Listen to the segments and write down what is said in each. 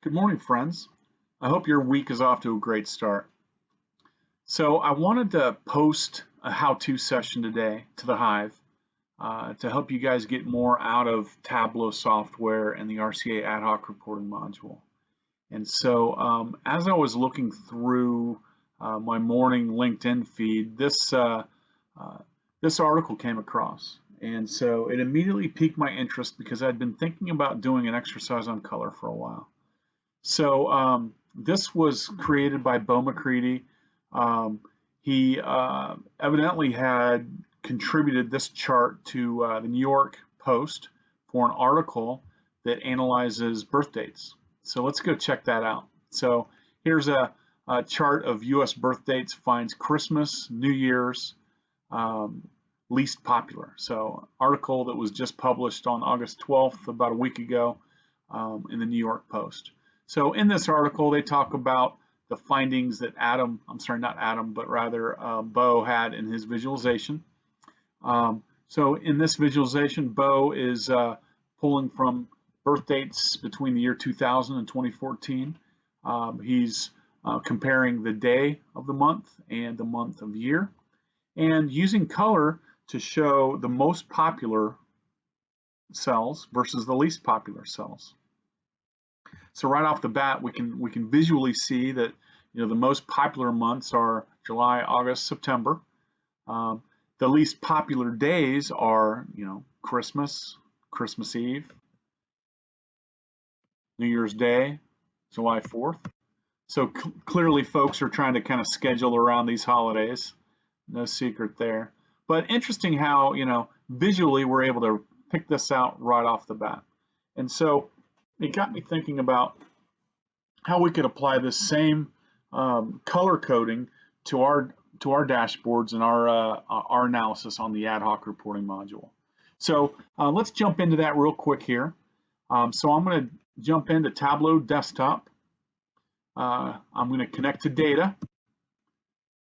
Good morning, friends. I hope your week is off to a great start. So I wanted to post a how-to session today to the Hive to help you guys get more out of Tableau software and the RCA AdHoc reporting module. And so as I was looking through my morning LinkedIn feed, this article came across. And so it immediately piqued my interest because I'd been thinking about doing an exercise on color for a while. So this was created by Bo McCready. He evidently had contributed this chart to the New York Post for an article that analyzes birth dates. So let's go check that out. So here's a chart of U.S. birth dates, finds Christmas, New Year's, least popular. So article that was just published on August 12th, about a week ago, in the New York Post. So in this article, they talk about the findings that Bo had in his visualization. So in this visualization, Bo is pulling from birth dates between the year 2000 and 2014. He's comparing the day of the month and the month of year, and using color to show the most popular cells versus the least popular cells. So right off the bat, we can visually see that the most popular months are July, August, September. The least popular days are Christmas, Christmas Eve, New Year's Day, July 4th. So clearly, folks are trying to kind of schedule around these holidays. No secret there. But interesting how visually we're able to pick this out right off the bat. And so it got me thinking about how we could apply this same color coding to our dashboards and our analysis on the AdHoc reporting module. So let's jump into that real quick here. So I'm going to jump into Tableau Desktop. I'm going to connect to data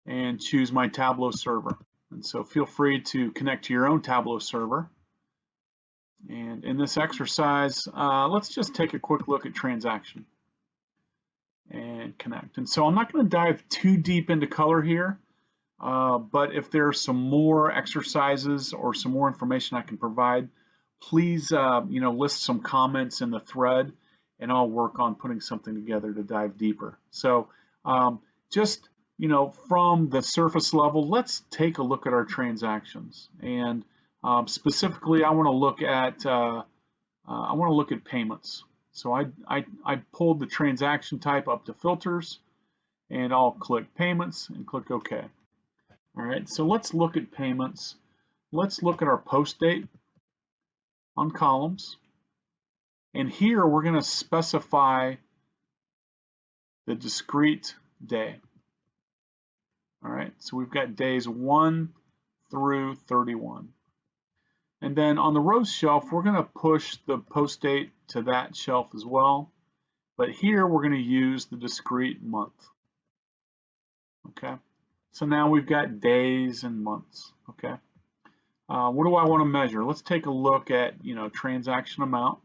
and choose my Tableau server. And so feel free to connect to your own Tableau server. And in this exercise, let's just take a quick look at transaction and connect. And so I'm not going to dive too deep into color here, but if there's some more exercises or some more information I can provide, please list some comments in the thread, and I'll work on putting something together to dive deeper. So just from the surface level, let's take a look at our transactions. And specifically, I want to look at payments. So I pulled the transaction type up to filters, and I'll click payments and click OK. All right, so let's look at payments. Let's look at our post date on columns, and here we're going to specify the discrete day. All right, so we've got days 1 through 31. And then on the rows shelf, we're going to push the post date to that shelf as well. But here we're going to use the discrete month. Okay, so now we've got days and months. Okay, what do I want to measure? Let's take a look at transaction amount.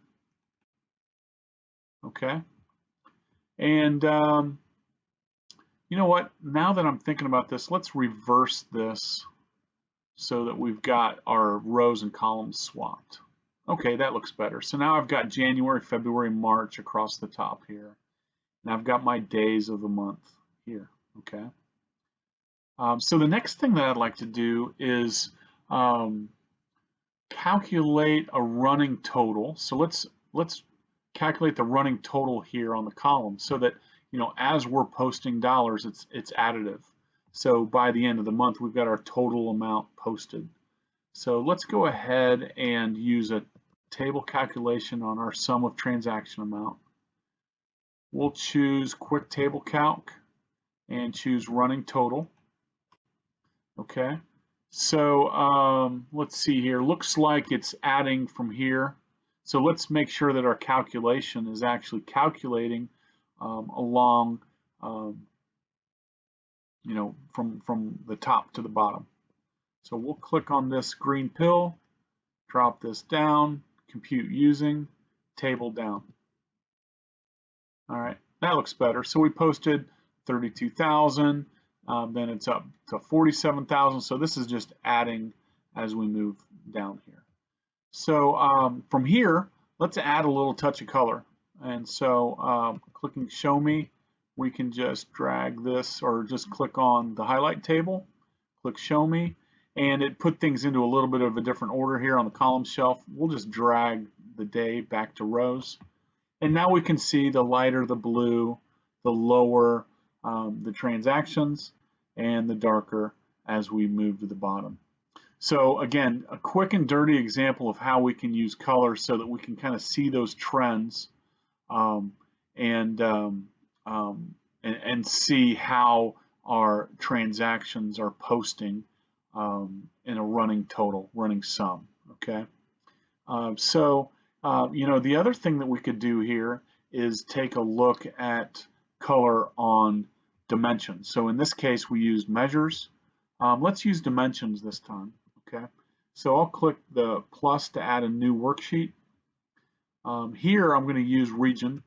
Okay, and you know what? Now that I'm thinking about this, let's reverse this so that we've got our rows and columns swapped. Okay, that looks better. So now I've got January, February, March across the top here. And I've got my days of the month here, okay? So the next thing that I'd like to do is calculate a running total. So let's calculate the running total here on the column so that as we're posting dollars, it's additive. So by the end of the month, we've got our total amount posted. So let's go ahead and use a table calculation on our sum of transaction amount. We'll choose Quick Table Calc and choose Running Total. Okay, so let's see here. Looks like it's adding from here. So let's make sure that our calculation is actually calculating along from the top to the bottom. So we'll click on this green pill, drop this down, compute using, table down. All right, that looks better. So we posted 32,000, then it's up to 47,000. So this is just adding as we move down here. So from here, let's add a little touch of color. And so clicking Show Me, we can just drag this or just click on the highlight table, click Show Me, and it put things into a little bit of a different order here on the column shelf. We'll just drag the day back to rows. And now we can see the lighter the blue, the lower the transactions, and the darker as we move to the bottom. So again, a quick and dirty example of how we can use color so that we can kind of see those trends um, and, um, and see how our transactions are posting in a running total, running sum. Okay. The other thing that we could do here is take a look at color on dimensions. So in this case, we use measures. Let's use dimensions this time. Okay. So I'll click the plus to add a new worksheet. Here I'm going to use region.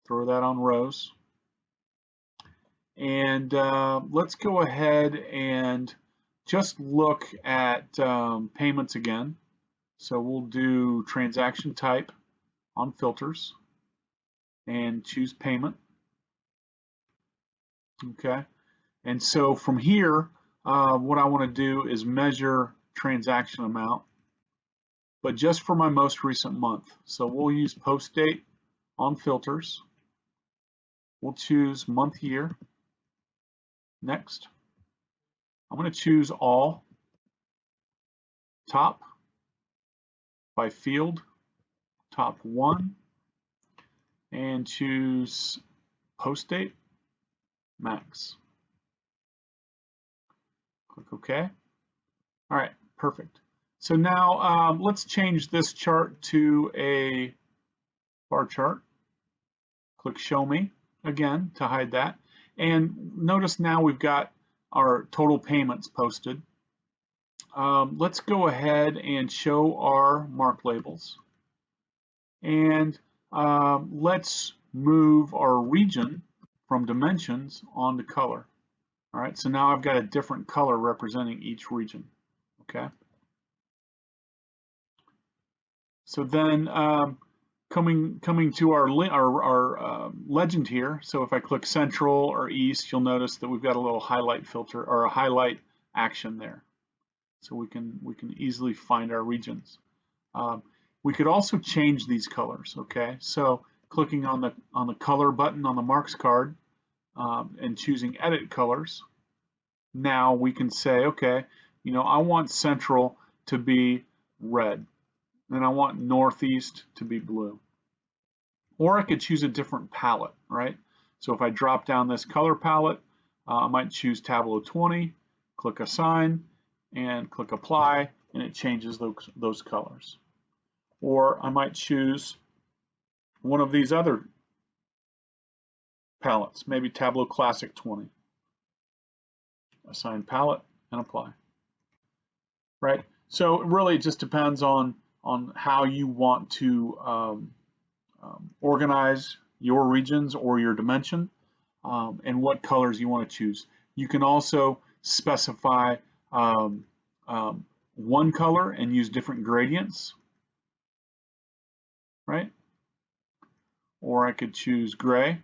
Throw that on rows. And let's go ahead and just look at payments again. So we'll do transaction type on filters and choose payment. Okay. And so from here, what I want to do is measure transaction amount, but just for my most recent month. So we'll use post date on filters. We'll choose month year. Next. I'm going to choose all, top, by field, top 1, and choose post date, max. Click OK. All right, perfect. So now let's change this chart to a bar chart. Click Show Me again to hide that. And notice now we've got our total payments posted. Let's go ahead and show our mark labels. And let's move our region from dimensions onto color. All right, so now I've got a different color representing each region. Okay. So then coming to our legend here. So if I click central or east, you'll notice that we've got a little highlight filter or a highlight action there. So we can easily find our regions. We could also change these colors. Okay, so clicking on the color button on the marks card and choosing edit colors. Now we can say, okay, I want central to be red, and I want northeast to be blue. Or I could choose a different palette, right? So if I drop down this color palette, I might choose Tableau 20, click Assign, and click Apply, and it changes those colors. Or I might choose one of these other palettes, maybe Tableau Classic 20. Assign palette and apply. Right? So it really just depends on how you want to organize your regions or your dimension and what colors you want to choose. You can also specify one color and use different gradients, right? Or I could choose gray,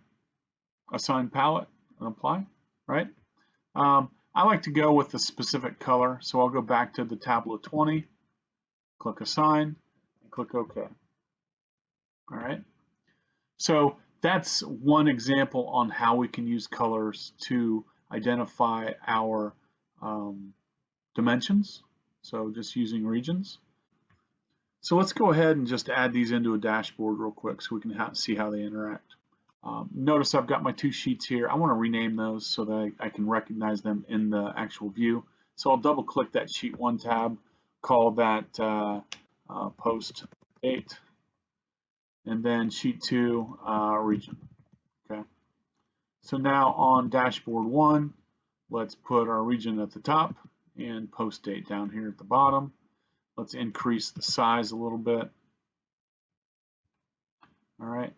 assign palette, and apply, right? I like to go with the specific color, so I'll go back to the Tableau 20, click Assign, and click OK. All right. So that's one example on how we can use colors to identify our dimensions. So just using regions. So let's go ahead and just add these into a dashboard real quick so we can see how they interact. Notice I've got my two sheets here. I want to rename those so that I can recognize them in the actual view. So I'll double click that sheet 1 tab, call that post date, and then sheet 2 region. Okay. So now on dashboard 1, let's put our region at the top and post date down here at the bottom. Let's increase the size a little bit. All right.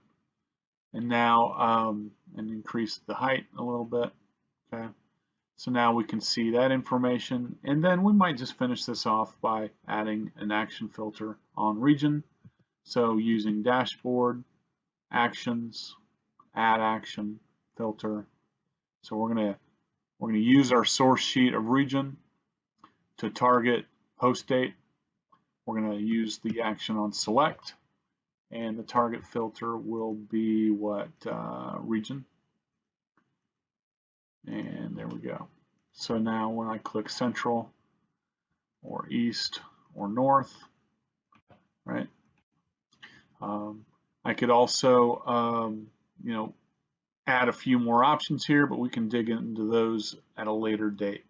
and now and increase the height a little bit. Okay, so now we can see that information, and then we might just finish this off by adding an action filter on region. So using dashboard, actions, add action, filter. So we're gonna use our source sheet of region to target post date. We're gonna use the action on select, and the target filter will be what, region. And there we go. So now when I click central or east or north, right? I could also, you know, add a few more options here, but we can dig into those at a later date.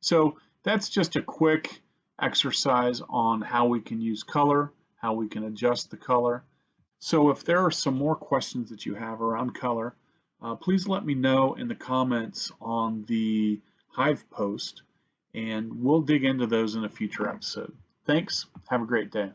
So that's just a quick exercise on how we can use color, how we can adjust the color. So if there are some more questions that you have around color, please let me know in the comments on the Hive post, and we'll dig into those in a future episode. Thanks. Have a great day.